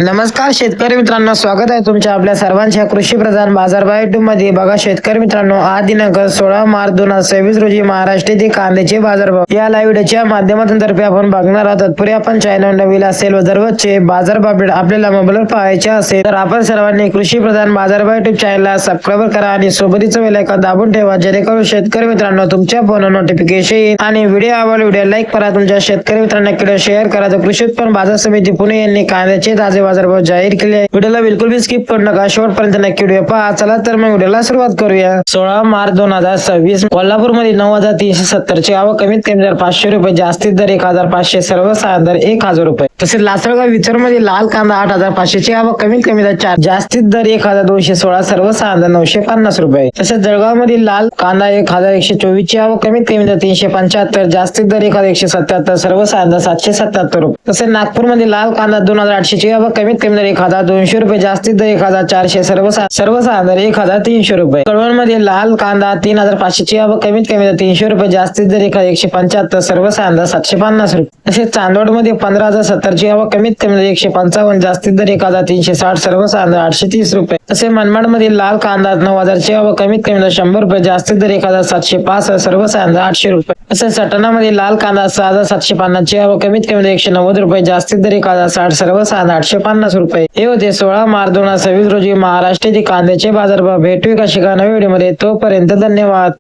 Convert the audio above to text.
नमस्कार शेतकरी मित्रांनो, स्वागत आहे तुमच्या आपल्या सर्वांच्या कृषी प्रधान बाजारभाव युट्यूब मध्ये। बघा शेतकरी मित्रांनो, आज दिनांक 16 मार्च 2026 रोजी महाराष्ट्रातील कांद्याचे बाजारभाव या लाईव्ह व्हिडिओच्या माध्यमातून तर्फे आपण बघणार आहोत। तत्पूर्वी आपण चॅनल नवीन असेल व दररोजचे बाजारभाव अपडेट आपल्याला मोबाईलवर पाहायचे असेल तर आपण सर्वांनी कृषी प्रधान बाजारभाव युट्यूब चॅनलला सबस्क्राइब करा आणि सोबतीचं बेल आयकॉन दाबून ठेवा, जेणेकरून शेतकरी मित्रांनो तुमच्या फोनवर नोटिफिकेशन येईल। आणि व्हिडिओ आवडला व्हिडिओ लाईक करा, तुमच्या शेतकरी मित्रांना शेअर करा। तर कृषी उत्पन्न बाजार समिती पुणे यांनी कांद्याचे ताजे बाजारभाव जाहीर केले आहे। व्हिडिओला बिलकुल भी स्किप करू नका, शेवटपर्यंत नक्की व्हिडिओ पहा। चला तर मग व्हिडिओला सुरुवात करूया। 16 मार्च 2026 कोल्हापूर मध्ये 9,370 ची आवक, कमीत कमी दर 500 रुपये, जास्तीत दर 1,500, सर्वसाधारण दर 1,000 रुपये। तसेच लासलगाव विचर मध्ये लाल कांदा 8,500 ची आवक, कमीत कमी दर 4, जास्तीत दर 1,216, सर्वसाधारण दर 950 रुपये। तसेच जळगाव मध्ये लाल कांदा 1,124 ची आवक, कमीत कमी दर 375, जास्तीत दर 1,177, सर्वसाधारण दर 777 रुपये। तसेच नागपूर मध्ये लाल कांदा 2,800 ची आवक, कमीत कमी दर 1,200 रुपये, जास्तीत दर 1,400, सर्वसाधारण दर 1,300 रुपये। कळवण मध्ये लाल कांदा 3,500 ची आवक, कमीत कमी दर 300 रुपये, जास्तीत दर 1,175, सर्वसाधारण दर 750 रुपये। तसेच चांदवड मध्ये 15,070 ची आवक, कमीत कमी दर 155, जास्तीत दर 1,360, सर्वसाधारण दर 830 रुपये। तसेच मनमाड मध्ये लाल कांदा 9,000 ची आवक, कमीत कमी दर 100 रुपये, जास्तीत दर 1,705, सर्वसाधारण दर 800 रुपये। तसेच सटाणा मध्ये लाल कांदा 6,750 ची आवक, कमीत कमी दर 190 रुपये, जास्तीत दर 1,060, सर्वसाधारण 850 रुपये। हे होते 16 मार्च 2026 रोजी महाराष्ट्रातील कांद्याचे बाजारभाव। भेटू एका नव्या व्हिडिओ मध्ये, तोपर्यंत धन्यवाद।